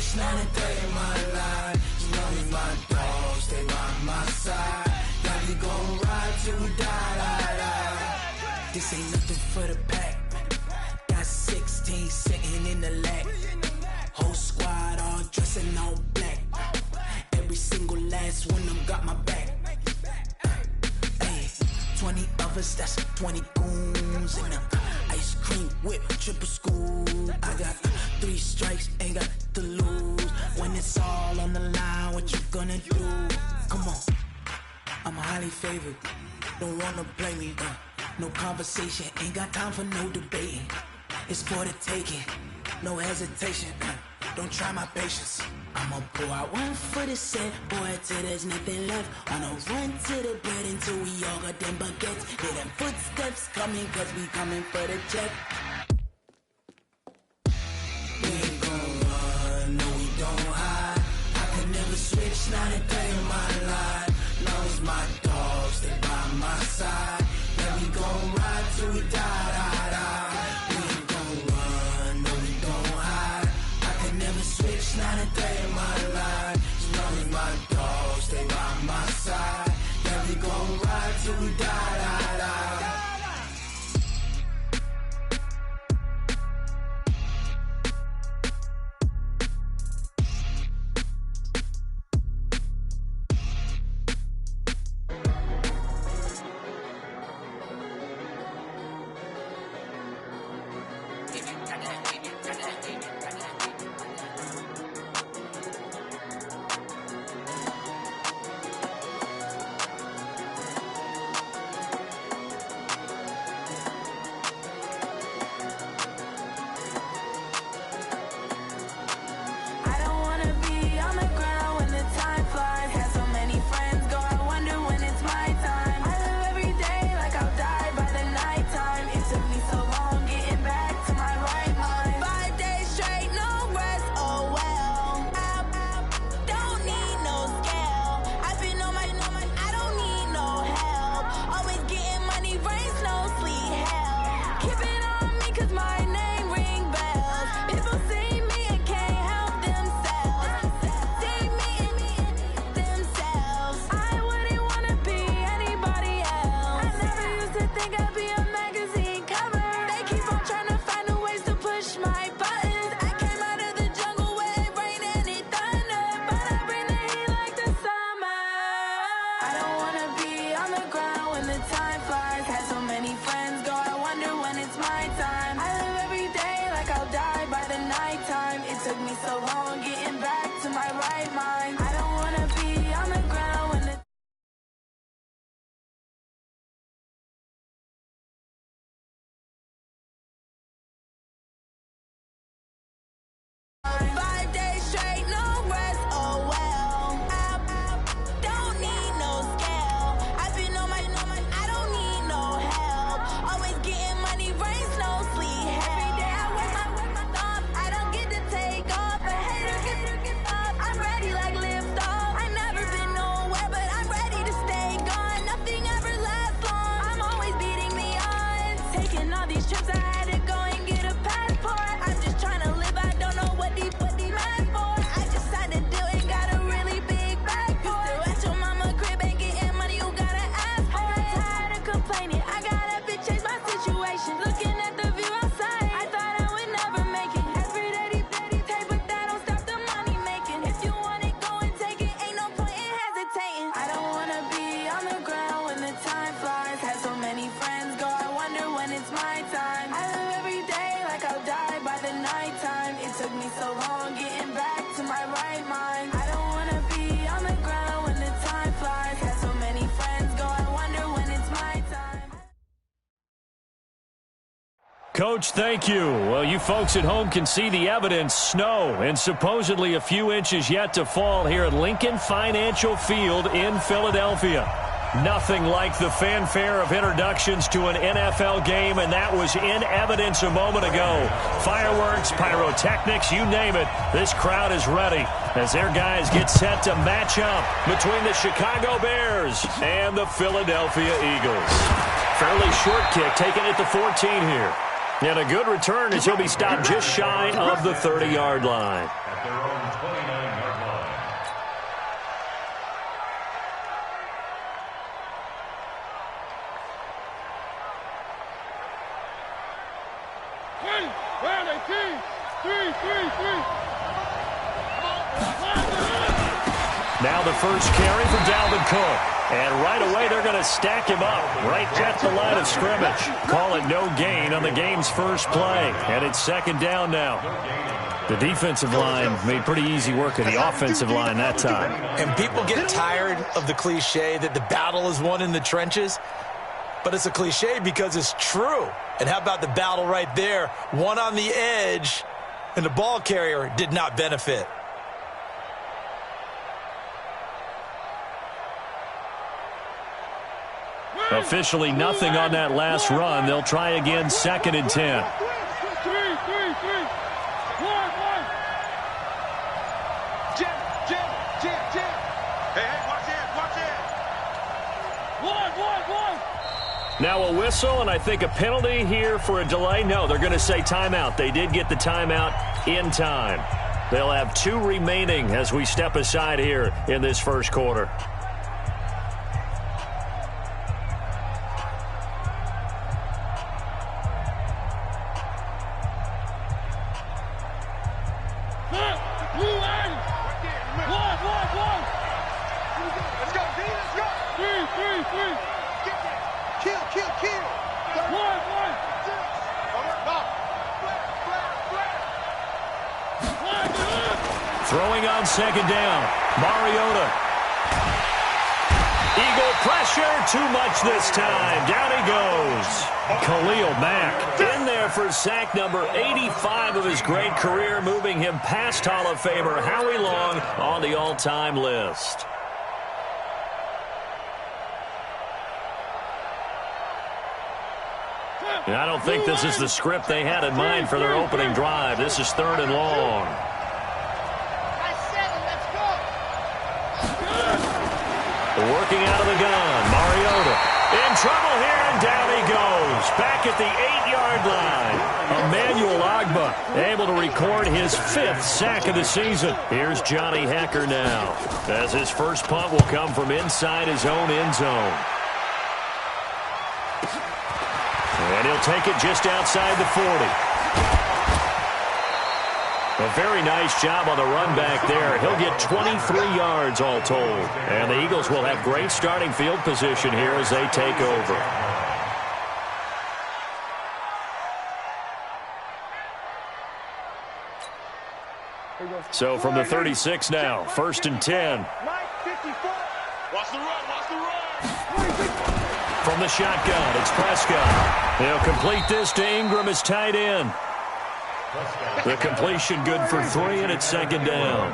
switch, now that they in my life. You know me, my dogs, stay by my side. Yeah, we gon' ride till we die. This ain't nothing for the pack. Got 16 sitting in the lap. Whole squad all dressing all black. Every single last one of them got my back. 20 of us, that's 20 goons in the ice cream whip, triple scoop. I got 3 strikes, ain't got to lose. When it's all on the line, what you gonna do? Come on, I'm highly favored. Don't wanna play me, no conversation, ain't got time for no debating. It's for the taking, no hesitation. Don't try my patience. I'ma pour out one for the set, boy, till there's nothing left. I'ma run to the bread until we all got them baguettes. Hear them footsteps coming, cause we coming for the check. We ain't gon' run, no we don't hide. I could never switch, now that they in my life. Long as my dogs stay by my side. Yeah, we gon' ride till we die. We ain't gon' run, no we don't hide. I could never switch, now that they in my life. As long as my dogs stay by my side. Yeah, we gon' ride till we die. Coach, thank you. Well, you folks at home can see the evidence. Snow and supposedly a few inches yet to fall here at Lincoln Financial Field in Philadelphia. Nothing like the fanfare of introductions to an NFL game, and that was in evidence a moment ago. Fireworks, pyrotechnics, you name it. This crowd is ready as their guys get set to match up between the Chicago Bears and the Philadelphia Eagles. Fairly short kick, taken at the 14 here. And a good return as he'll be stopped just shy of the 30-yard line. At their own 29-yard line. Now the first carry for Dalvin Cook. And right away, they're going to stack him up right at the line of scrimmage. Call it no gain on the game's first play. And it's second down now. The defensive line made pretty easy work of the offensive line that time. And people get tired of the cliche that the battle is won in the trenches. But it's a cliche because it's true. And how about the battle right there? One on the edge, and the ball carrier did not benefit. Officially nothing on that last run. They'll try again, second and 10. Now a whistle, and I think a penalty here for a delay. No, they're going to say timeout. They did get the timeout in time. They'll have 2 remaining as we step aside here in this first quarter. Throwing on second down, Mariota. Eagle pressure, too much this time. Down he goes. Khalil Mack in there for sack number 85 of his great career, moving him past Hall of Famer Howie Long on the all-time list. And I don't think this is the script they had in mind for their opening drive. This is third and long. Working out of the gun, Mariota in trouble here, and down he goes. Back at the 8-yard line. Emmanuel Ogbah able to record his 5th sack of the season. Here's Johnny Hekker now, as his first punt will come from inside his own end zone. And he'll take it just outside the 40. A very nice job on the run back there. He'll get 23 yards all told. And the Eagles will have great starting field position here as they take over. So from the 36 now, first and 10. Watch the run, watch the run. From the shotgun, it's Prescott. He'll complete this to Ingram as tight end. The completion good for 3, and it's second down.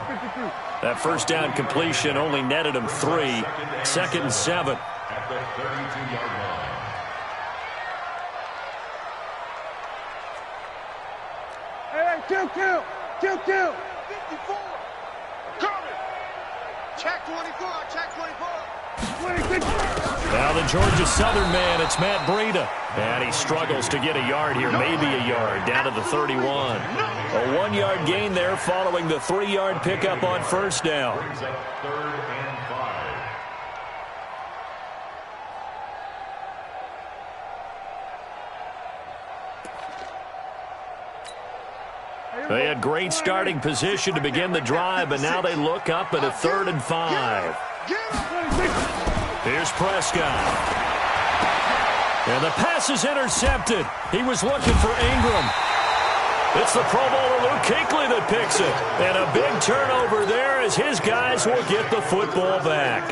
That first down completion only netted him 3. Second and 7. At the 32-yard line. Hey, kill. 54. Coming. Check 24, check 24. 26. Now the Georgia Southern man, it's Matt Breida. And he struggles to get a yard here, maybe a yard, down to the 31. A 1-yard gain there following the 3-yard pickup on first down. Brings up 3rd and 5. They had great starting position to begin the drive, but now they look up at a 3rd and 5. Here's Prescott. And the pass is intercepted. He was looking for Ingram. It's the Pro Bowler Luke Kuechly that picks it. And a big turnover there as his guys will get the football back.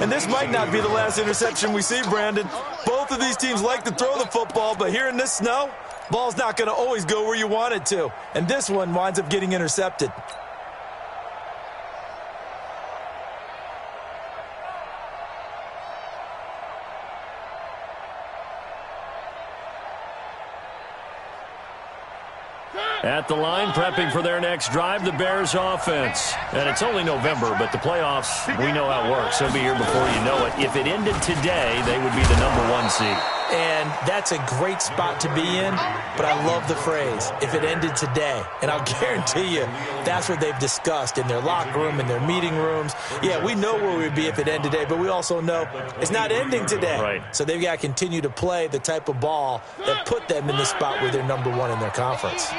And this might not be the last interception we see, Brandon. Both of these teams like to throw the football, but here in this snow, ball's not going to always go where you want it to. And this one winds up getting intercepted. At the line, prepping for their next drive, the Bears offense. And it's only November, but the playoffs, we know how it works. They'll be here before you know it. If it ended today, they would be the #1 seed. And that's a great spot to be in, but I love the phrase, if it ended today. And I'll guarantee you, that's what they've discussed in their locker room, in their meeting rooms. Yeah, we know where we'd be if it ended today, but we also know it's not ending today. Right. So they've got to continue to play the type of ball that put them in the spot where they're #1 in their conference.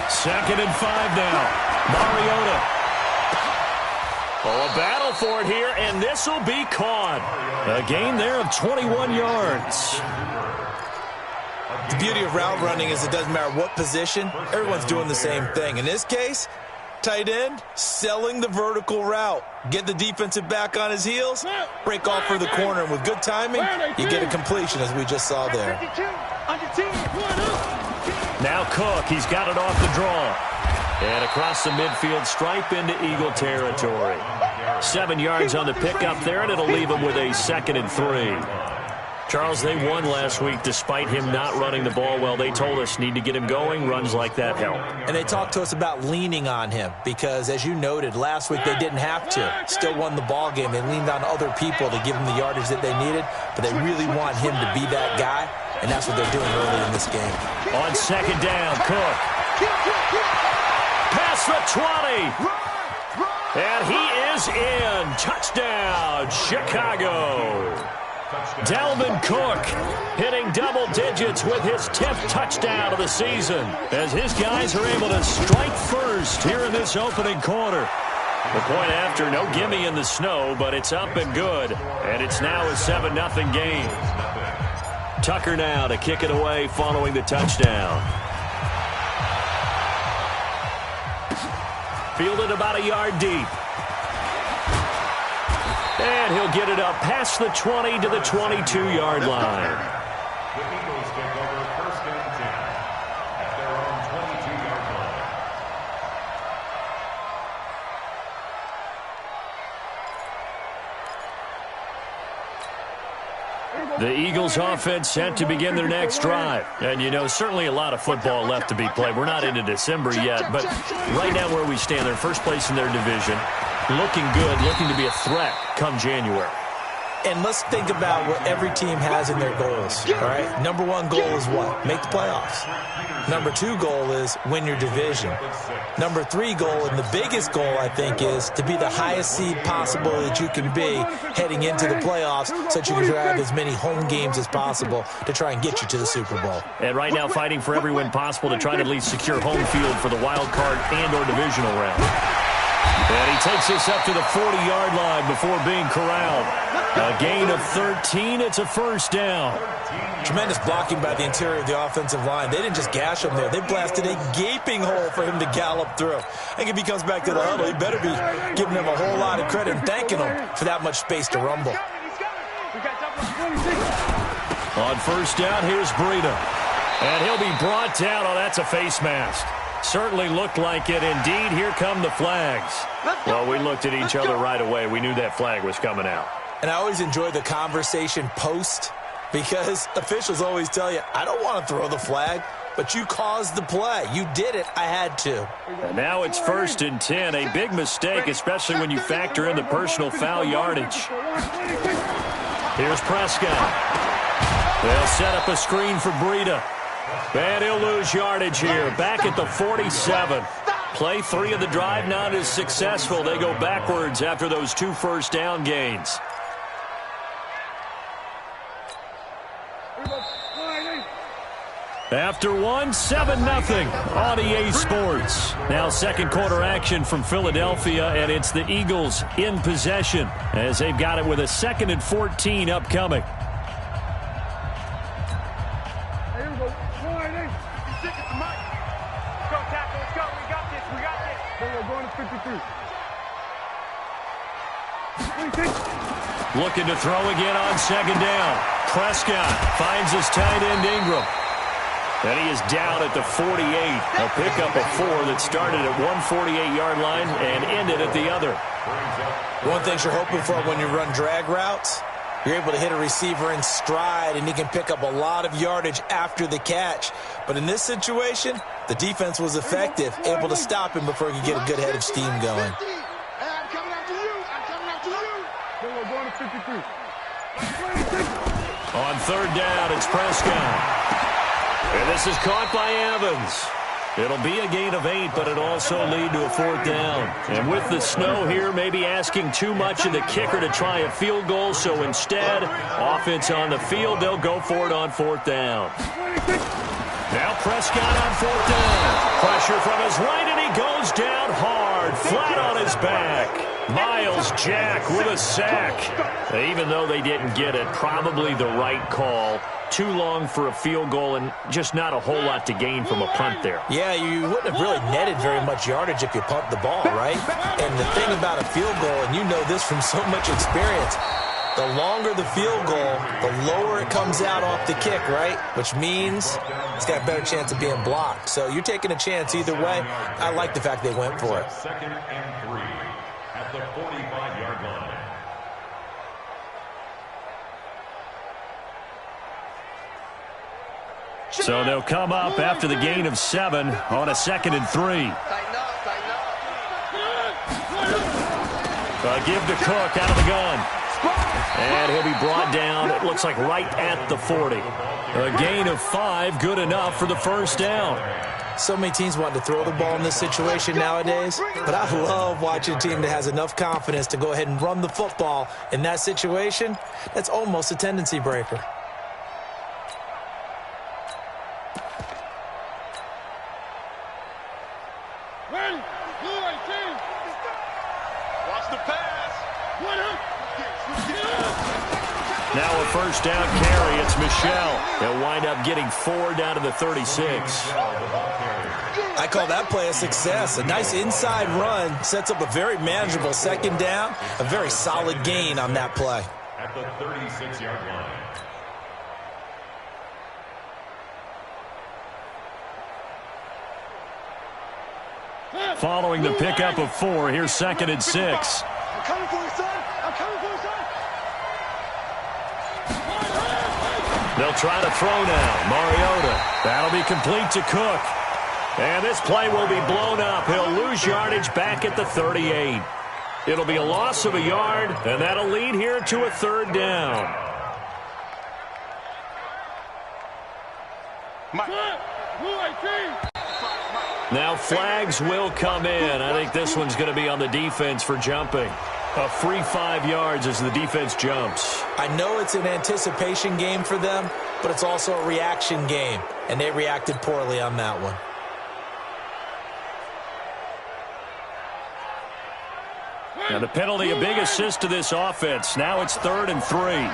Second and 5 now. Mariota. Oh, a battle for it here, and this will be caught. A gain there of 21 yards. The beauty of route running is it doesn't matter what position, everyone's doing the same thing. In this case, tight end, selling the vertical route. Get the defensive back on his heels, break off for the corner, and with good timing, you get a completion, as we just saw there. Now Cook, he's got it off the draw. And across the midfield stripe into Eagle territory. 7 yards on the pickup there, and it'll leave him with a 2nd and 3. Charles, they won last week despite him not running the ball well. They told us need to get him going. Runs like that help. And they talked to us about leaning on him because, as you noted, last week they didn't have to. Still won the ball game. They leaned on other people to give him the yardage that they needed, but they really want him to be that guy, and that's what they're doing early in this game. On 2nd down, Cook. Past the 20. And he is in. Touchdown, Chicago. Dalvin Cook hitting double digits with his 10th touchdown of the season as his guys are able to strike first here in this opening quarter. The point after, no gimme in the snow, but it's up and good. And it's now a 7-0 game. Tucker now to kick it away following the touchdown. Fielded about a yard deep. And he'll get it up past the 20 to the 22-yard line. The Eagles take over 1st and 10 at their own 22-yard line. The Eagles offense set to begin their next drive. And, you know, certainly a lot of football left to be played. We're not into December yet, but right now where we stand, they're first place in their division. Looking good, looking to be a threat come January. And let's think about what every team has in their goals, all right? #1 goal is what? Make the playoffs. #2 goal is win your division. #3 goal, and the biggest goal, I think, is to be the highest seed possible that you can be heading into the playoffs so that you can have as many home games as possible to try and get you to the Super Bowl. And right now fighting for every win possible to try to at least secure home field for the wild card and or divisional round. And he takes this up to the 40-yard line before being corralled. A gain of 13. It's a 1st down. Tremendous blocking by the interior of the offensive line. They didn't just gash him there. They blasted a gaping hole for him to gallop through. I think if he comes back to the huddle, he better be giving him a whole lot of credit and thanking him for that much space to rumble. On 1st down, here's Breida. And he'll be brought down. Oh, that's a face mask. Certainly looked like it. Indeed, here come the flags. Well, we looked at each other right away. We knew that flag was coming out. And I always enjoy the conversation post because officials always tell you, I don't want to throw the flag, but you caused the play. You did it. I had to. And now it's 1st and 10. A big mistake, especially when you factor in the personal foul yardage. Here's Prescott. They'll set up a screen for Breida. And he'll lose yardage here. Back at the 47. Play 3 of the drive not as successful. They go backwards after those 2 first down gains. After 1, 7-0 on EA Sports. Now 2nd quarter action from Philadelphia, and it's the Eagles in possession as they've got it with a 2nd and 14 upcoming. Looking to throw again on 2nd down. Prescott finds his tight end Ingram. And he is down at the 48. A pickup of 4 that started at 148-yard line and ended at the other. One thing you're hoping for when you run drag routes You're able to hit a receiver in stride, and he can pick up a lot of yardage after the catch. But in this situation, the defense was effective, able to stop him before he could get a good head of steam going. I'm coming after you. I'm coming after you. Then we're going to 53. On third down, it's Prescott. And this is caught by Evans. It'll be a gain of 8, but it'll also lead to a fourth down. And with the snow here, maybe asking too much of the kicker to try a field goal. So instead, offense on the field, they'll go for it on fourth down. Now Prescott on fourth down. Pressure from his right, and he goes down hard, flat on his back. Miles Jack with a sack. Even though they didn't get it, probably the right call. Too long for a field goal and just not a whole lot to gain from a punt there. Yeah, you wouldn't have really netted very much yardage if you pumped the ball, right? And the thing about a field goal, and you know this from so much experience, the longer the field goal, the lower it comes out off the kick, right? Which means it's got a better chance of being blocked. So you're taking a chance either way. I like the fact they went for it. Second and 3 at the 45-yard line. So they'll come up after the gain of 7 on a 2nd and 3. Give to Cook out of the gun. And he'll be brought down, it looks like right at the 40. A gain of 5, good enough for the first down. So many teams want to throw the ball in this situation nowadays, but I love watching a team that has enough confidence to go ahead and run the football. In that situation, that's almost a tendency breaker. Now a first down carry, it's Michel. They'll wind up getting 4 down to the 36. I call that play a success. A nice inside run sets up a very manageable second down. A very solid gain on that play. At the 36-yard line. Following the pickup of 4, here's 2nd and 6. I'm coming for you, son. I'm coming for you, son. They'll try to throw now. Mariota. That'll be complete to Cook. And this play will be blown up. He'll lose yardage back at the 38. It'll be a loss of a yard, and that'll lead here to a third down. Now flags will come in. I think this one's going to be on the defense for jumping. A free 5 yards as the defense jumps. I know it's an anticipation game for them, but it's also a reaction game, and they reacted poorly on that one. Now the penalty, a big assist to this offense. Now it's 3rd and 3.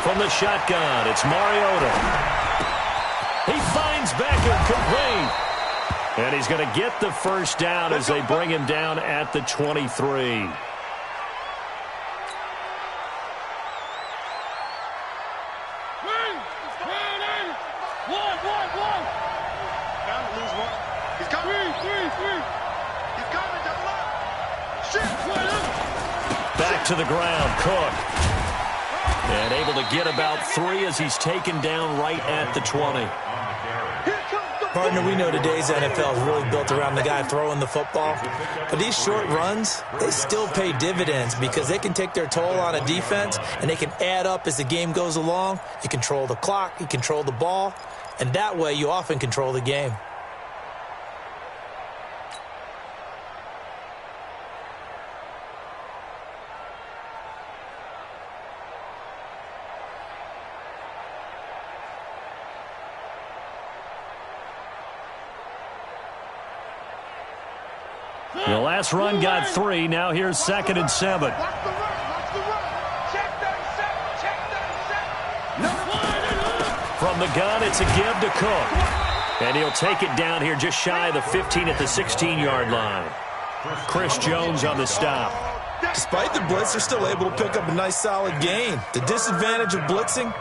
From the shotgun, it's Mariota. He finds Beckham complete. And he's going to get the first down as they bring him down at the 23. Back to the ground, Cook. And able to get about 3 as he's taken down right at the 20. Partner, we know today's NFL is really built around the guy throwing the football. But these short runs, they still pay dividends because they can take their toll on a defense, and they can add up as the game goes along. You control the clock, you control the ball, and that way you often control the game. The last run got 3. Now here's 2nd and 7. From the gun, it's a give to Cook. And he'll take it down here just shy of the 15 at the 16-yard line. Chris Jones on the stop. Despite the blitz, they're still able to pick up a nice solid gain. The disadvantage of blitzing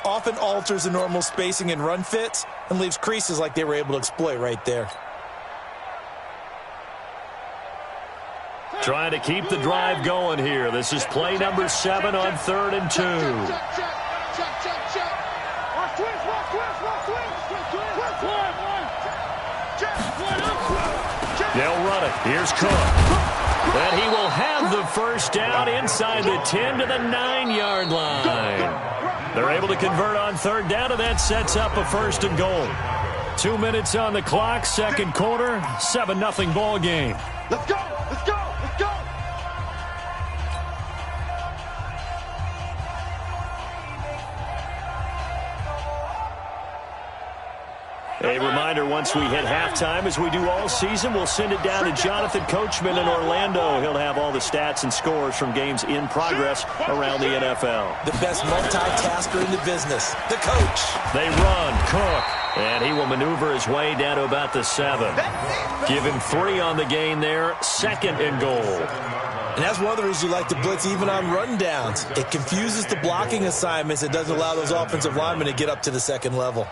often alters the normal spacing and run fits and leaves creases like they were able to exploit right there. Trying to keep the drive going here. This is play number 7 on 3rd and 2. They'll run it. Here's Cook. And he will have the first down inside the 10 to the 9-yard line. They're able to convert on 3rd down, and that sets up a 1st and goal. 2 minutes on the clock, 2nd quarter, 7-0 ball game. Let's go! Let's go! Let's go! A reminder, once we hit halftime, as we do all season, we'll send it down to Jonathan Coachman in Orlando. He'll have all the stats and scores from games in progress around the NFL. The best multitasker in the business, the coach. They run, Cook, and he will maneuver his way down to about the 7. Give him 3 on the gain there, 2nd and goal. And that's one of the reasons you like to blitz even on rundowns. It confuses the blocking assignments. It doesn't allow those offensive linemen to get up to the 2nd level.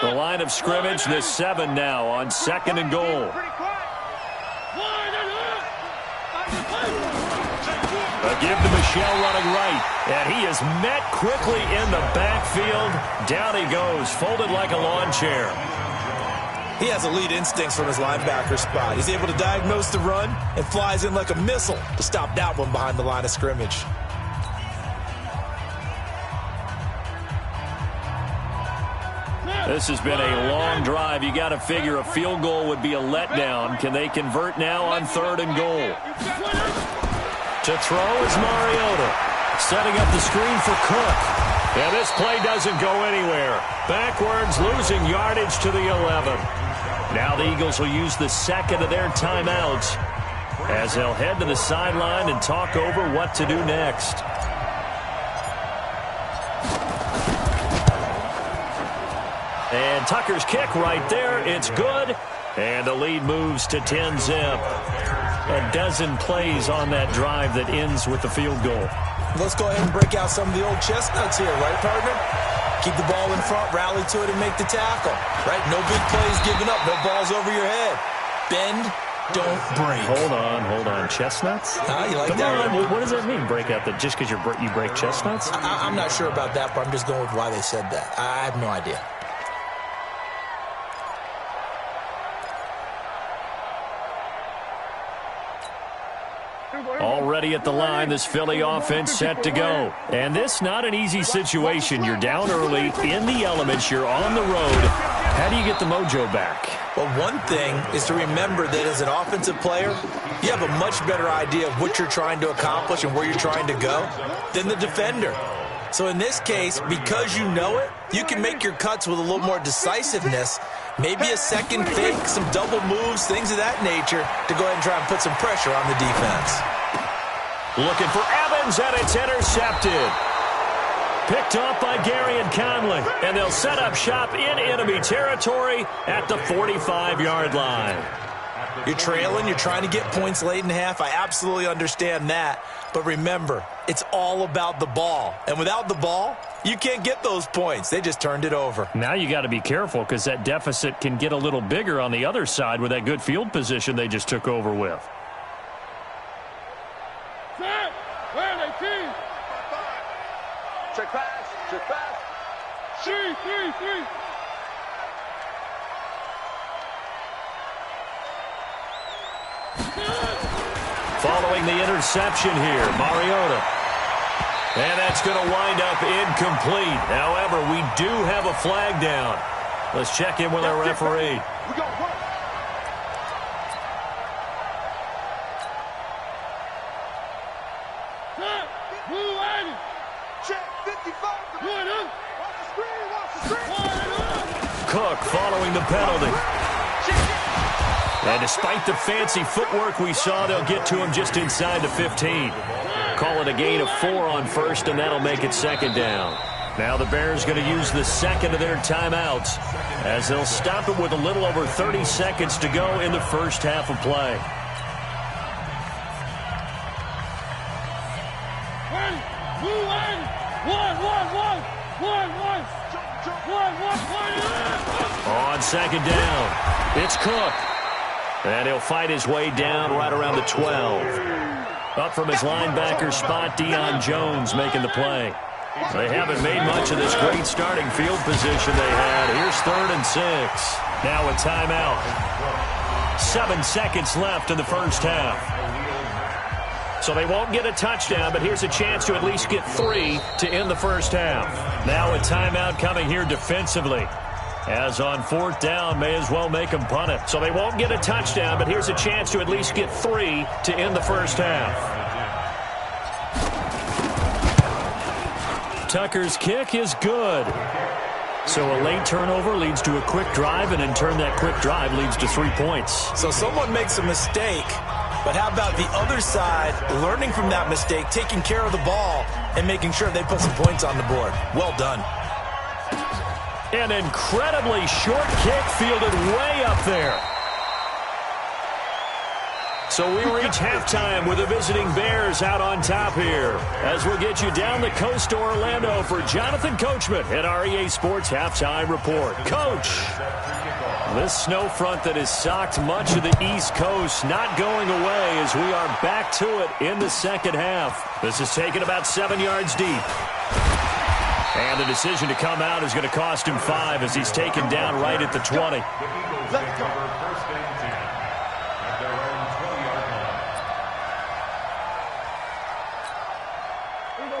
The line of scrimmage, this 7 now on 2nd and goal. A give to Michelle running right, and he is met quickly in the backfield. Down he goes, folded like a lawn chair. He has elite instincts from his linebacker spot. He's able to diagnose the run and flies in like a missile to stop that one behind the line of scrimmage. This has been a long drive. You got to figure a field goal would be a letdown. Can they convert now on 3rd and goal? To throw is Mariota. Setting up the screen for Cook. And this play doesn't go anywhere. Backwards, losing yardage to the 11. Now the Eagles will use the 2nd of their timeouts as they'll head to the sideline and talk over what to do next. And Tucker's kick right there. It's good. And the lead moves to 10-zip. A dozen plays on that drive that ends with the field goal. Let's go ahead and break out some of the old chestnuts here, right, partner? Keep the ball in front, rally to it, and make the tackle, right? No big plays given up, no balls over your head. Bend, don't break. Hold on. Chestnuts? You like Come that? on. What does that mean, break out? Just because you break chestnuts? I'm not sure about that, but I'm just going with why they said that. I have no idea. Already at the line, this Philly offense set to go. And this not an easy situation. You're down early, in the elements, you're on the road. How do you get the mojo back? Well, one thing is to remember that as an offensive player, you have a much better idea of what you're trying to accomplish and where you're trying to go than the defender. So in this case, because you know it, you can make your cuts with a little more decisiveness, maybe a second fake, some double moves, things of that nature, to go ahead and try and put some pressure on the defense. Looking for Evans, and it's intercepted. Picked off by Gary and Conley, and they'll set up shop in enemy territory at the 45-yard line. You're trailing, you're trying to get points late in half. I absolutely understand that. But remember, it's all about the ball. And without the ball, you can't get those points. They just turned it over. Now you got to be careful because that deficit can get a little bigger on the other side with that good field position they just took over with. Check pass. Three. Following the interception here, Mariota. And that's going to wind up incomplete. However, we do have a flag down. Let's check in with our referee. We go, work. Check 55. Watch the screen. Cook following the penalty. And despite the fancy footwork we saw, they'll get to him just inside the 15. Call it a gain of 4 on 1st, and that'll make it 2nd down. Now the Bears going to use the 2nd of their timeouts as they'll stop it with a little over 30 seconds to go in the first half of play. On 2nd down, it's Cook. And he'll fight his way down right around the 12. Up from his linebacker spot, Deion Jones making the play. They haven't made much of this great starting field position they had. Here's 3rd and 6. Now a timeout. 7 seconds left in the first half. So they won't get a touchdown, but here's a chance to at least get 3 to end the first half. Now a timeout coming here defensively. As on 4th down, may as well make them punt it. So they won't get a touchdown, but here's a chance to at least get 3 to end the first half. Tucker's kick is good. So a late turnover leads to a quick drive, and in turn that quick drive leads to 3 points. So someone makes a mistake, but how about the other side learning from that mistake, taking care of the ball, and making sure they put some points on the board? Well done. An incredibly short kick fielded way up there. So we reach halftime with the visiting Bears out on top here. As we'll get you down the coast to Orlando for Jonathan Coachman at our EA Sports Halftime Report. Coach, this snow front that has socked much of the East Coast not going away as we are back to it in the second half. This is taken about 7 yards deep. And the decision to come out is going to cost him 5 as he's taken down right at the 20.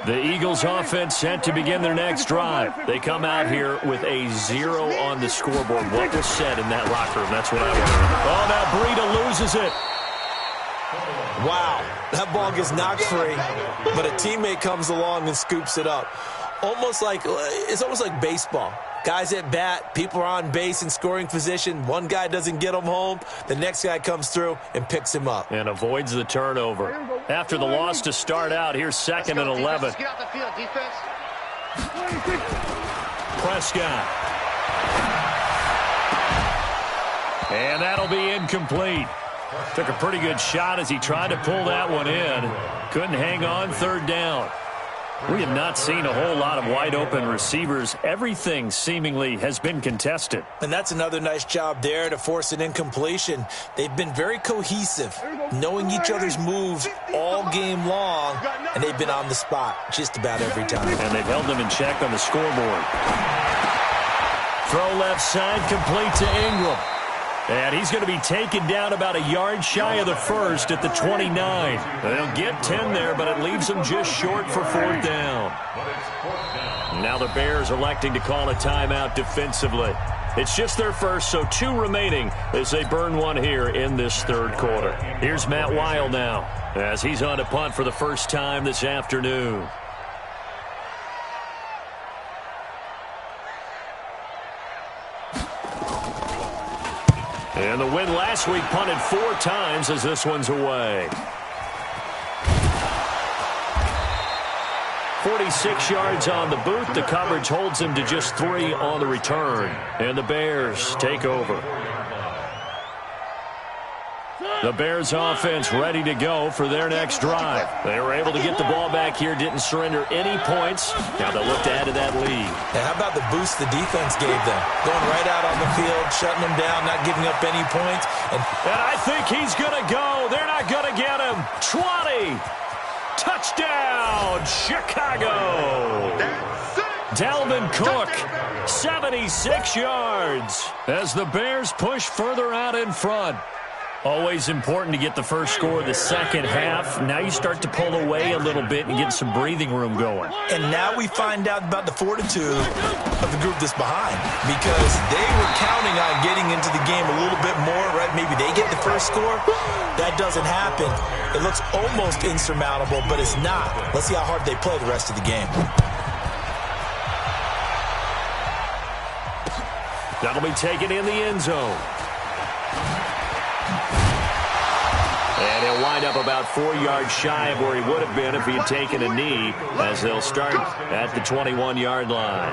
The Eagles offense set to begin their next drive. They come out here with a 0 on the scoreboard. What was said in that locker room? That's what I want. Oh, now Breida loses it. Wow, that ball gets knocked free, but a teammate comes along and scoops it up. It's almost like baseball. Guys at bat, people are on base in scoring position. One guy doesn't get him home. The next guy comes through and picks him up. And avoids the turnover. After the loss to start out, here's 2nd and 11. Get out the field, defense. Prescott. And that'll be incomplete. Took a pretty good shot as he tried to pull that one in. Couldn't hang on 3rd down. We have not seen a whole lot of wide-open receivers. Everything seemingly has been contested. And that's another nice job there to force an incompletion. They've been very cohesive, knowing each other's moves all game long, and they've been on the spot just about every time. And they've held them in check on the scoreboard. Throw left side, complete to Ingram. And he's going to be taken down about a yard shy of the first at the 29. They'll get 10 there, but it leaves them just short for 4th down. Now the Bears electing to call a timeout defensively. It's just their first, so 2 remaining as they burn one here in this 3rd quarter. Here's Matt Weil now as he's on to punt for the first time this afternoon. And the win last week punted 4 times as this one's away. 46 yards on the boot. The coverage holds him to just 3 on the return. And the Bears take over. The Bears offense ready to go for their next drive. They were able to get the ball back here, didn't surrender any points. Now they'll look to add to that lead. And how about the boost the defense gave them? Going right out on the field, shutting them down, not giving up any points. And I think he's going to go. They're not going to get him. 20. Touchdown, Chicago. Dalvin Cook, 76 yards as the Bears push further out in front. Always important to get the first score of the second half. Now you start to pull away a little bit and get some breathing room going. And now we find out about the fortitude of the group that's behind, because they were counting on getting into the game a little bit more, right? Maybe they get the first score. That doesn't happen. It looks almost insurmountable, but it's not. Let's see how hard they play the rest of the game. That'll be taken in the end zone. And he'll wind up about 4 yards shy of where he would have been if he had taken a knee, as they'll start at the 21-yard line.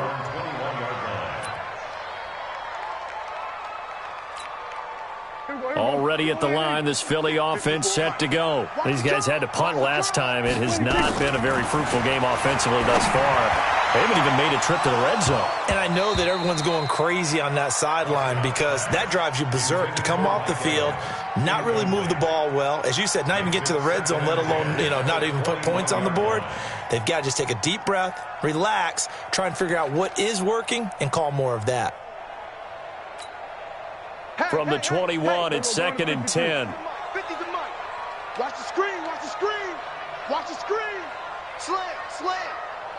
Already at the line, this Philly offense set to go. These guys had to punt last time. It has not been a very fruitful game offensively thus far. They haven't even made a trip to the red zone. And I know that everyone's going crazy on that sideline because that drives you berserk to come off the field, not really move the ball well. As you said, not even get to the red zone, let alone, not even put points on the board. They've got to just take a deep breath, relax, try and figure out what is working, and call more of that. From the 21, it's 2nd and 10. 50 to Mike. Watch the screen, watch the screen. Watch the screen. Slam.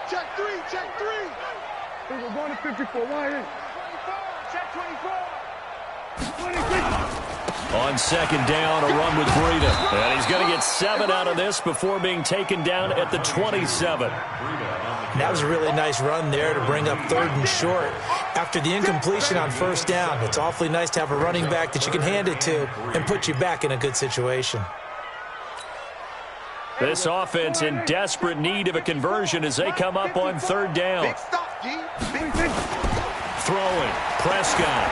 Check 3. Hey, we're going to 54. Why ain't? 24. Check 24. On 2nd down, a run with Breida. And he's going to get 7 out of this before being taken down at the 27. That was a really nice run there to bring up 3rd and short. After the incompletion on 1st down, it's awfully nice to have a running back that you can hand it to and put you back in a good situation. This offense in desperate need of a conversion as they come up on 3rd down. Throwing, Prescott.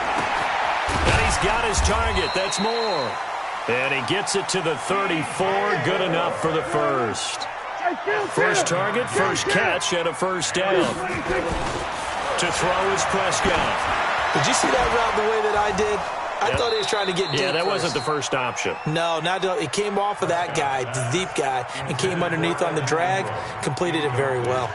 And he's got his target. That's Moore. And he gets it to the 34. Good enough for the first. First target, first catch, and a 1st down. To throw is Prescott. Did you see that route the way that I did? I thought he was trying to get deep. Yeah, that first. wasn't the first option. No, it came off of that guy, the deep guy, and came underneath on the drag, completed it very well.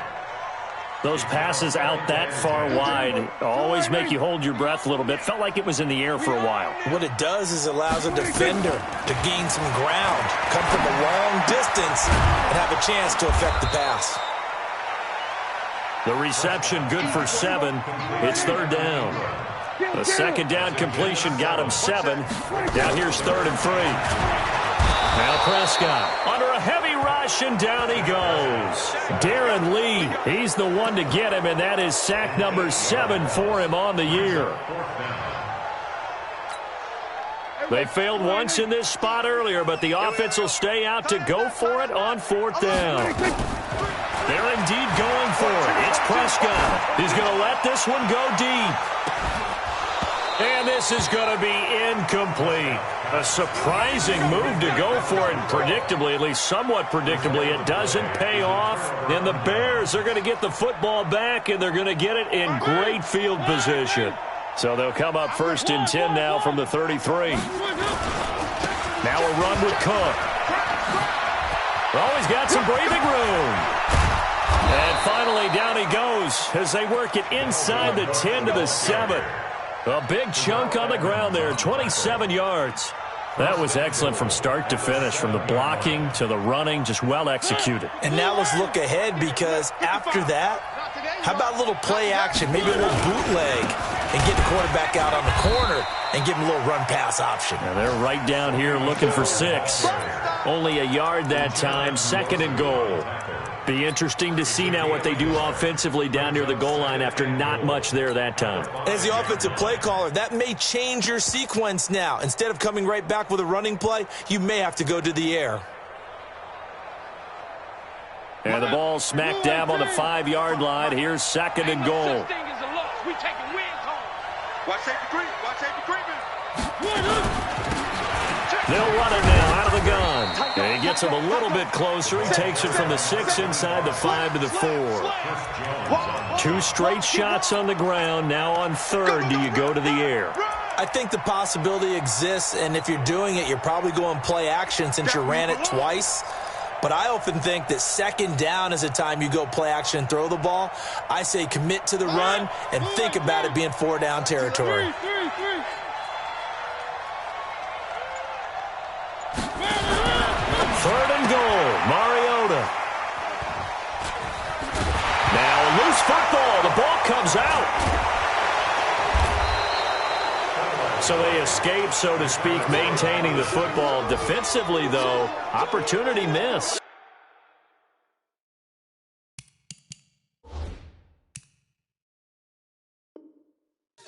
Those passes out that far wide always make you hold your breath a little bit. Felt like it was in the air for a while. What it does is allows a defender to gain some ground, come from a long distance, and have a chance to affect the pass. The reception good for 7. It's 3rd down. The 2nd down completion got him 7. Now here's 3rd and 3. Now Prescott under a heavy rush, and down he goes. Darren Lee, he's the one to get him, and that is sack number 7 for him on the year. They failed once in this spot earlier, but the offense will stay out to go for it on 4th down. They're indeed going for it. It's Prescott. He's going to let this one go deep. And this is going to be incomplete. A surprising move to go for it. Predictably, at least somewhat predictably, it doesn't pay off. And the Bears are going to get the football back, and they're going to get it in great field position. So they'll come up 1st and 10 now from the 33. Now a run with Cook. Oh, he's got some breathing room. And finally, down he goes as they work it inside the 10 to the 7. A big chunk on the ground there, 27 yards. That was excellent from start to finish, from the blocking to the running, just well executed. And now let's look ahead, because after that, how about a little play action, maybe a little bootleg, and get the quarterback out on the corner and give him a little run-pass option. Now they're right down here looking for 6. Only a yard that time, 2nd and goal. Be interesting to see now what they do offensively down near the goal line after not much there that time. As the offensive play caller, that may change your sequence now. Instead of coming right back with a running play, you may have to go to the air. And the ball smack dab on the 5-yard line. Here's 2nd and goal. They'll run it now out of the gun. And he gets him a little bit closer. He takes it from the 6 inside the 5 to the 4. 2 straight shots on the ground. Now on 3rd, do you go to the air? I think the possibility exists, and if you're doing it, you're probably going play action since you ran it twice. But I often think that 2nd down is a time you go play action and throw the ball. I say commit to the run and think about it being 4-down territory. 3rd and goal, Mariota. Now a loose football. The ball comes out. So they escape, so to speak, maintaining the football. Defensively, though, opportunity missed.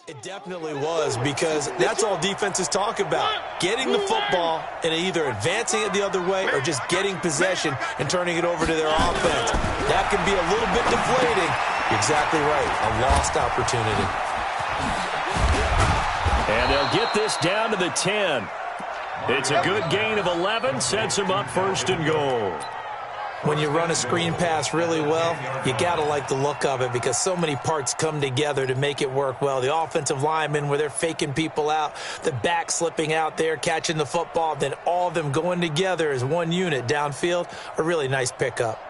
It definitely was, because that's all defenses talk about. Getting the football and either advancing it the other way or just getting possession and turning it over to their offense. That can be a little bit deflating. You're exactly right. A lost opportunity. And they'll get this down to the 10. It's a good gain of 11. Sets them up 1st and goal. when you run a screen pass really well, you got to like the look of it because so many parts come together to make it work well. The offensive linemen where they're faking people out, the back slipping out there, catching the football, then all of them going together as one unit downfield, a really nice pickup.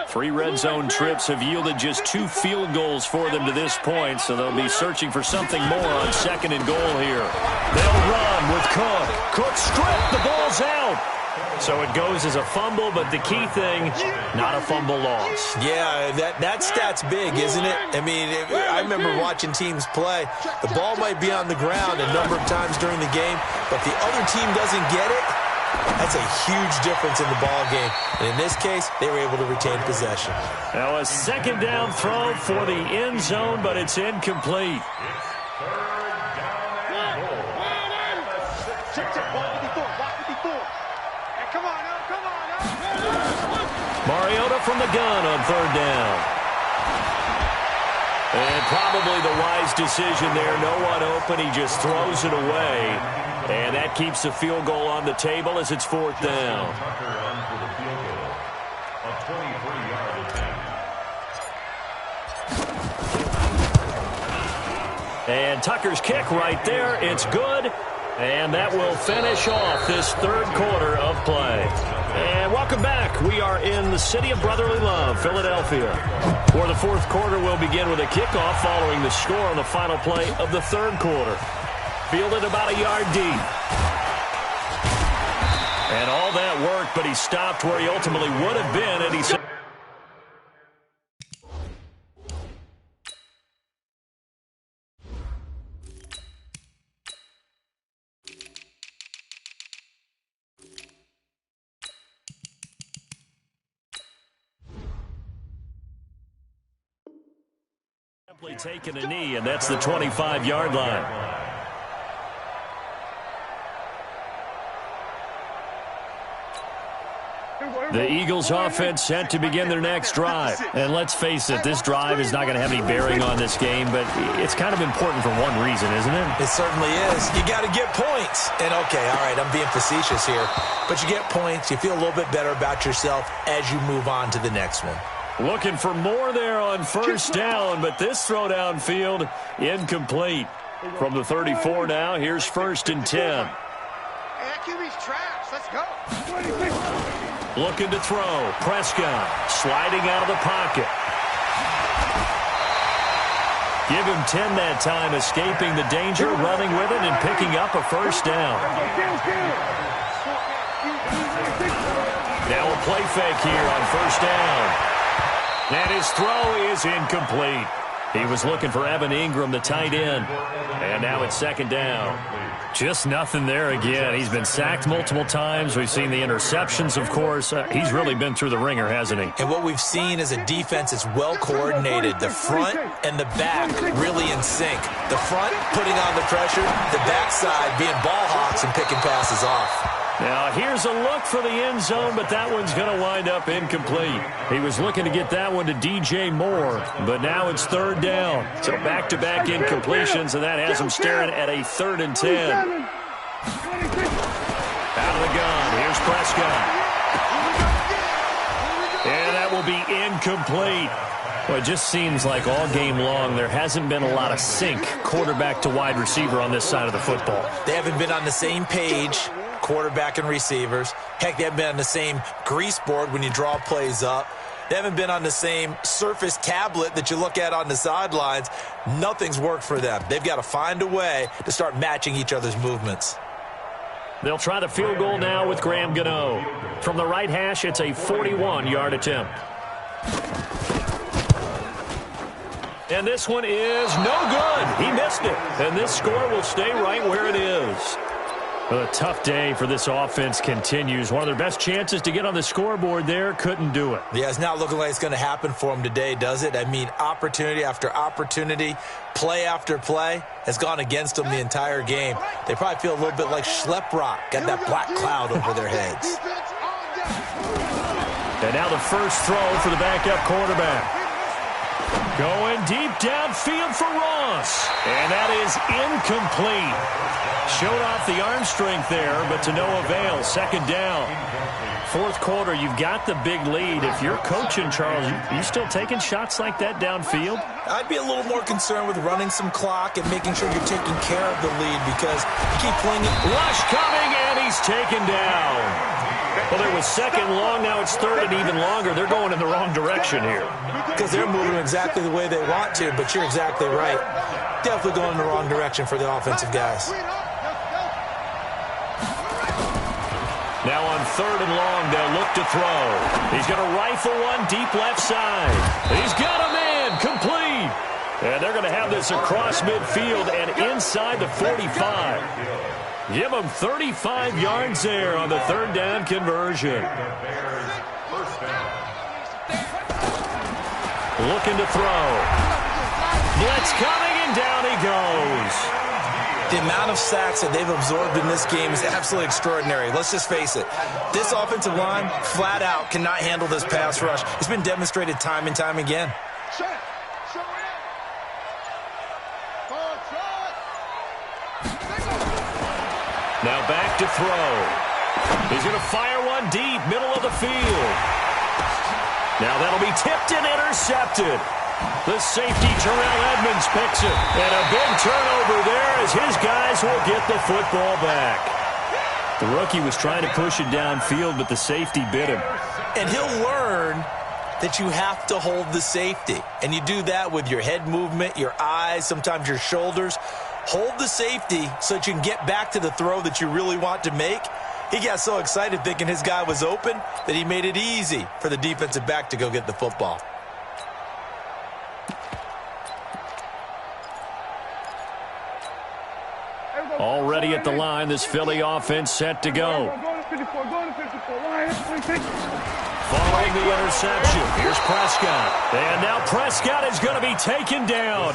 Three red zone trips have yielded just 2 field goals for them to this point, so they'll be searching for something more on 2nd and goal here. They'll run with Cook. Cook stripped. The ball's out. So it goes as a fumble, but the key thing, not a fumble loss. Yeah, that stat's big, isn't it? I mean, I remember watching teams play. The ball might be on the ground a number of times during the game, but the other team doesn't get it. That's a huge difference in the ball game. And in this case, they were able to retain possession. Now a 2nd down throw for the end zone, but it's incomplete. Mariota from the gun on 3rd down. And probably the wise decision there. No one open. He just throws it away. And that keeps the field goal on the table as it's 4th down. And Tucker's kick right there. It's good. And that will finish off this 3rd quarter of play. And welcome back. We are in the city of brotherly love, Philadelphia. For the 4th quarter, we'll begin with a kickoff following the score on the final play of the 3rd quarter. Fielded about a yard deep. And all that worked, but he stopped where he ultimately would have been, and he said, simply taking a knee, and that's the 25-yard line. The Eagles offense set to begin their next drive. And let's face it, this drive is not going to have any bearing on this game, but it's kind of important for one reason, isn't it? It certainly is. You got to get points. And, okay, all right, I'm being facetious here. But you get points, you feel a little bit better about yourself as you move on to the next one. Looking for more there on 1st down, but this throw downfield incomplete. From the 34 now, here's 1st and 10. QB's trash. Let's go. Looking to throw. Prescott sliding out of the pocket. Give him 10 that time, escaping the danger, running with it, and picking up a 1st down. Now a play fake here on 1st down. And his throw is incomplete. He was looking for Evan Ingram, the tight end. And now it's 2nd down. Just nothing there again. He's been sacked multiple times. We've seen the interceptions, of course. He's really been through the ringer, hasn't he? And what we've seen is a defense that's well-coordinated. The front and the back really in sync. The front putting on the pressure, the backside being ball hawks and picking passes off. Now, here's a look for the end zone, but that one's going to wind up incomplete. He was looking to get that one to DJ Moore, but now it's 3rd down. So back-to-back incompletions, and that has him staring at a 3rd and 10. Out of the gun, here's Prescott. And that will be incomplete. Well, it just seems like all game long there hasn't been a lot of sync quarterback to wide receiver on this side of the football. They haven't been on the same page, quarterback and receivers. Heck, they haven't been on the same grease board when you draw plays up. They haven't been on the same surface tablet that you look at on the sidelines. Nothing's worked for them. They've got to find a way to start matching each other's movements. They'll try the field goal now with Graham Gano. From the right hash, it's a 41-yard attempt. And this one is no good. He missed it. And this score will stay right where it is. Well, a tough day for this offense continues. One of their best chances to get on the scoreboard there, couldn't do it. Yeah, it's not looking like it's going to happen for them today, does it? I mean, opportunity after opportunity, play after play has gone against them the entire game. They probably feel a little bit like Schlep Rock, got that black cloud over their heads. And now the first throw for the backup quarterback. Going deep downfield for Ross. And that is incomplete. Showed off the arm strength there, but to no avail. Second down. Fourth quarter, you've got the big lead. If you're coaching, Charles, you still taking shots like that downfield? I'd be a little more concerned with running some clock and making sure you're taking care of the lead because you keep playing it. Rush coming, and he's taken down. Well, it was second long. Now it's third and even longer. They're going in the wrong direction here. Because they're moving exactly the way they want to, but you're exactly right. Definitely going in the wrong direction for the offensive guys. Now on third and long, they'll look to throw. He's going to rifle one deep left side. He's got a man complete. And they're going to have this across midfield and inside the 45. Give them 35 yards there on the third down conversion. Looking to throw. Blitz coming, and down he goes. The amount of sacks that they've absorbed in this game is absolutely extraordinary. Let's just face it. This offensive line, flat out, cannot handle this pass rush. It's been demonstrated time and time again. Now back to throw. He's going to fire one deep, middle of the field. Now that'll be tipped and intercepted. The safety, Terrell Edmonds, picks it. And a big turnover there as his guys will get the football back. The rookie was trying to push it downfield, but the safety bit him. And he'll learn that you have to hold the safety. And you do that with your head movement, your eyes, sometimes your shoulders. Hold the safety so that you can get back to the throw that you really want to make. He got so excited thinking his guy was open that he made it easy for the defensive back to go get the football. Already at the line, this Philly offense set to go. Following the interception, here's Prescott. And now Prescott is going to be taken down.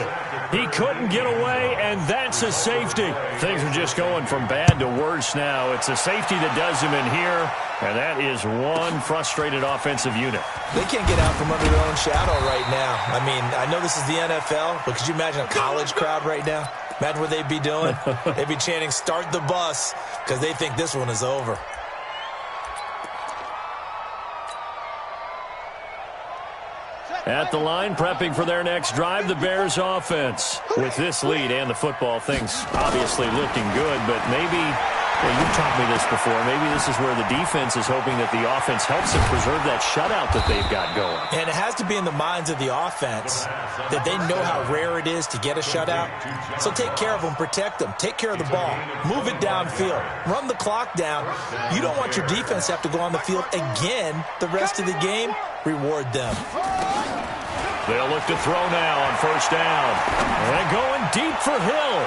He couldn't get away, and that's a safety. Things are just going from bad to worse now. It's a safety that does him in here, and that is one frustrated offensive unit. They can't get out from under their own shadow right now. I mean, I know this is the NFL, but could you imagine a college crowd right now? Imagine what they'd be doing. They'd be chanting, "Start the bus," because they think this one is over. At the line, prepping for their next drive, the Bears offense. With this lead and the football, things obviously looking good, but maybe, well, you've taught me this before, maybe this is where the defense is hoping that the offense helps them preserve that shutout that they've got going. And it has to be in the minds of the offense that they know how rare it is to get a shutout. So take care of them, protect them, take care of the ball, move it downfield, run the clock down. You don't want your defense to have to go on the field again the rest of the game. Reward them. They'll look to throw now on first down. And going deep for Hill.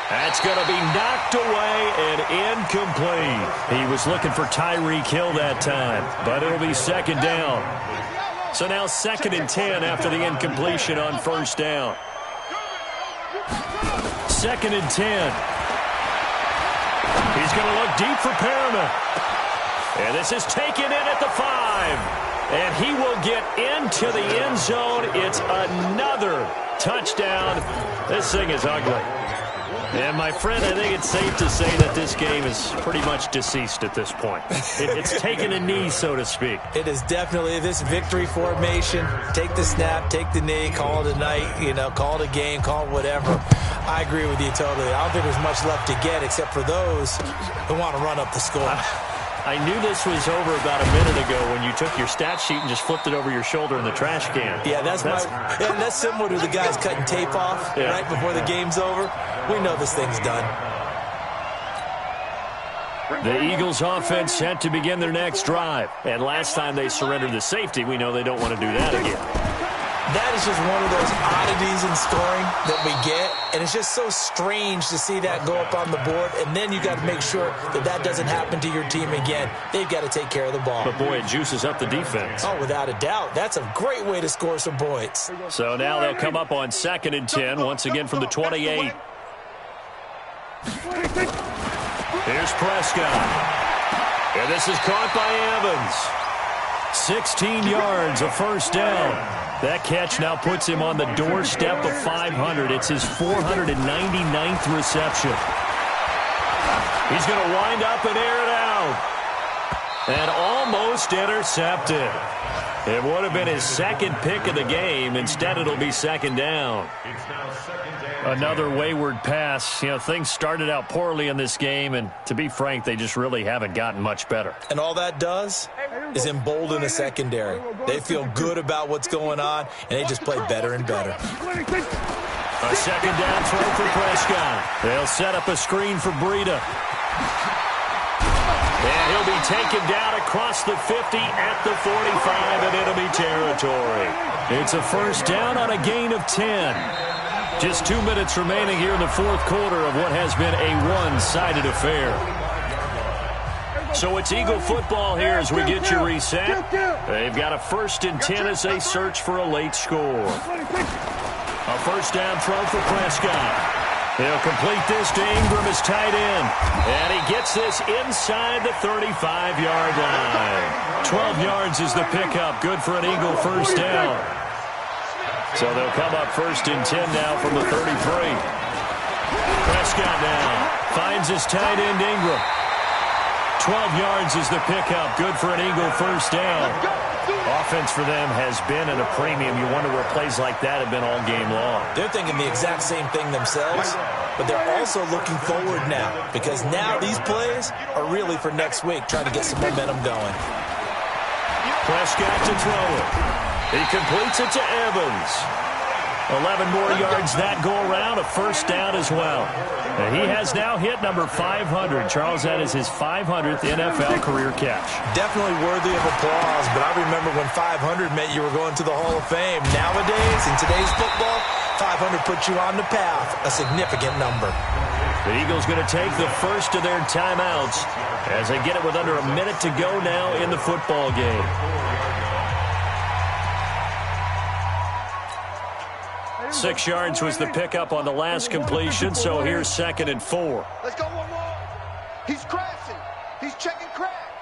That's going to be knocked away and incomplete. He was looking for Tyreek Hill that time, but it'll be second down. So now 2nd and 10 after the incompletion on first down. 2nd and 10. He's going to look deep for Perriman. And this is taken in at the 5. And he will get into the end zone. It's another touchdown. This thing is ugly. And, my friend, I think it's safe to say that this game is pretty much deceased at this point. It's taken a knee, so to speak. It is definitely this victory formation. Take the snap, take the knee, call it a night, call it a game, call it whatever. I agree with you totally. I don't think there's much left to get except for those who want to run up the score. I knew this was over about a minute ago when you took your stat sheet and just flipped it over your shoulder in the trash can. Yeah, that's similar to the guys cutting tape off right before the game's over. We know this thing's done. The Eagles offense set to begin their next drive. And last time they surrendered the safety, we know they don't want to do that again. That is just one of those oddities in scoring that we get. And it's just so strange to see that go up on the board. And then you got to make sure that that doesn't happen to your team again. They've got to take care of the ball. But, boy, it juices up the defense. Oh, without a doubt. That's a great way to score some points. So now they'll come up on 2nd and 10, once again from the 28. Here's Prescott. And this is caught by Evans. 16 yards, a first down. That catch now puts him on the doorstep of 500. It's his 499th reception. He's going to wind up and air it out. And almost intercepted. It would have been his second pick of the game. Instead, it'll be second down. Another wayward pass. You know, things started out poorly in this game, and to be frank, they just really haven't gotten much better. And all that does is embolden a secondary. They feel good about what's going on, and they just play better and better. A second down throw for Prescott. They'll set up a screen for Breida. And he'll be taken down across the 50 at the 45 in enemy territory. It's a first down on a gain of 10. Just 2 minutes remaining here in the fourth quarter of what has been a one-sided affair. So it's Eagle football here as we get you reset. They've got a 1st and 10 as they search for a late score. A first down throw for Prescott. He'll complete this to Ingram, his tight end. And he gets this inside the 35-yard line. 12 yards is the pickup. Good for an Eagle first down. So they'll come up 1st and 10 now from the 33. Prescott now finds his tight end Ingram. 12 yards is the pickup. Good for an Eagle first down. Offense for them has been at a premium. You wonder where plays like that have been all game long. They're thinking the exact same thing themselves, but they're also looking forward now because now these plays are really for next week, trying to get some momentum going. Prescott to throw it. He completes it to Evans. 11 more yards that go around, a first down as well. And he has now hit number 500. Charles, that is his 500th NFL career catch. Definitely worthy of applause, but I remember when 500 meant you were going to the Hall of Fame. Nowadays, in today's football, 500 puts you on the path, a significant number. The Eagles going to take the first of their timeouts as they get it with under a minute to go now in the football game. Six yards was the pickup on the last completion, so here's 2nd and 4. Let's go one more. He's crashing. He's checking crack.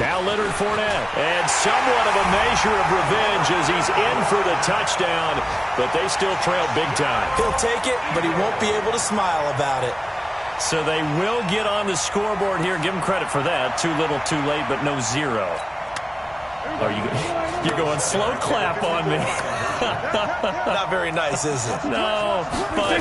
Now Leonard Fournette, and somewhat of a measure of revenge as he's in for the touchdown, but they still trail big time. He'll take it, but he won't be able to smile about it. So they will get on the scoreboard here. Give him credit for that. Too little, too late, but no zero. Oh, you're going slow clap on me. Not very nice, is it? No, but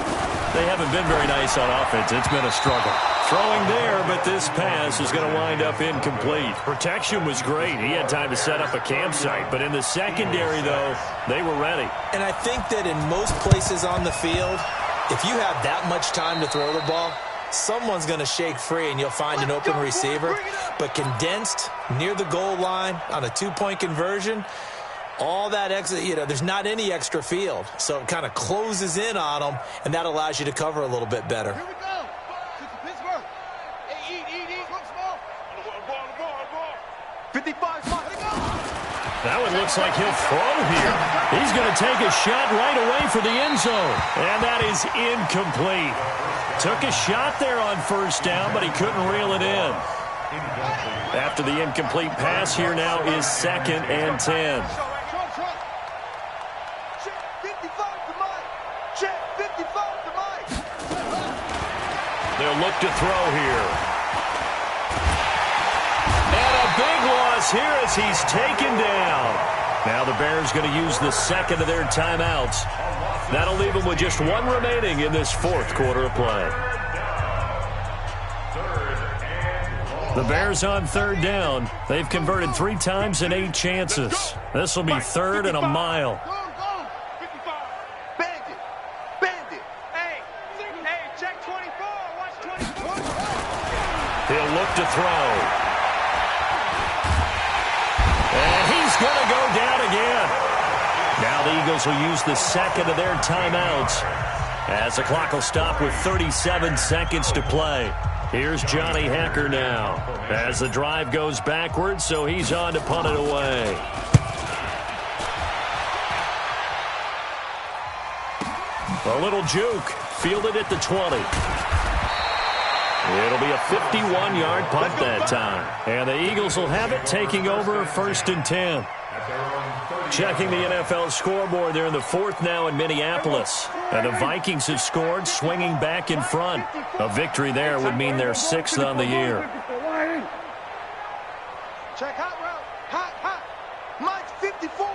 they haven't been very nice on offense. It's been a struggle. Throwing there, but this pass is going to wind up incomplete. Protection was great. He had time to set up a campsite, but in the secondary, though, they were ready. And I think that in most places on the field, if you have that much time to throw the ball, someone's going to shake free and you'll find an open receiver. But condensed near the goal line on a 2-point conversion, all that extra, there's not any extra field. So it kind of closes in on them, and that allows you to cover a little bit better. Here we go. Pittsburgh. Hey, eat. Look small. Ball. 55 small. Here we go. That one looks like he'll throw here. He's going to take a shot right away for the end zone. And that is incomplete. Took a shot there on first down, but he couldn't reel it in. After the incomplete pass, here now is 2nd and 10. Check 55 to Mike. Check 55 to Mike. They'll look to throw here. And a big loss here as he's taken down. Now the Bears going to use the second of their timeouts. That'll leave them with just one remaining in this fourth quarter of play. The Bears on 3rd down. They've converted 3 times in 8 chances. This will be 3rd and a mile. Go. 55. Bandit. Hey, check 24. Watch 24. He'll look to throw. And he's going to go down again. Now the Eagles will use the second of their timeouts as the clock will stop with 37 seconds to play. Here's Johnny Hecker now as the drive goes backwards, so he's on to punt it away. A little juke, fielded at the 20. It'll be a 51-yard punt that time. And the Eagles will have it, taking over 1st and 10. Checking the NFL scoreboard, they're in the fourth now in Minneapolis. And the Vikings have scored, swinging back in front. A victory there would mean they're sixth on the year. Check hot route. Hot, hot. Mike's 54.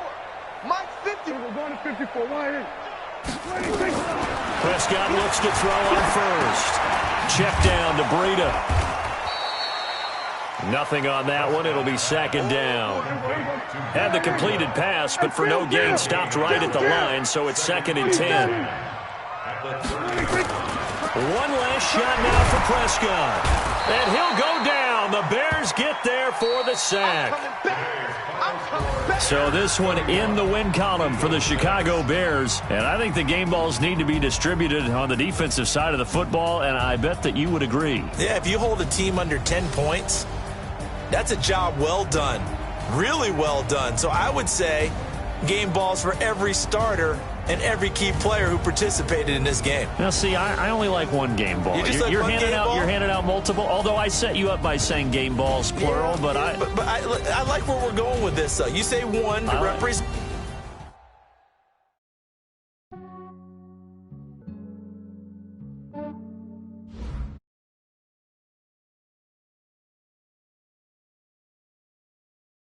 Mike's 50. We're going to 54. Why? Prescott looks to throw on first. Check down to Breida. Nothing on that one. It'll be second down. Had the completed pass, but for no gain, stopped right at the line, so it's 2nd and 10. One last shot now for Prescott. And he'll go down. The Bears get there for the sack. So this one in the win column for the Chicago Bears. And I think the game balls need to be distributed on the defensive side of the football, and I bet that you would agree. Yeah, if you hold a team under 10 points, that's a job well done. Really well done. So I would say game balls for every starter and every key player who participated in this game. Now, see, I only like one game ball. You're handing out multiple, although I set you up by saying game balls, plural. Yeah, but I like where we're going with this. You say one to represent.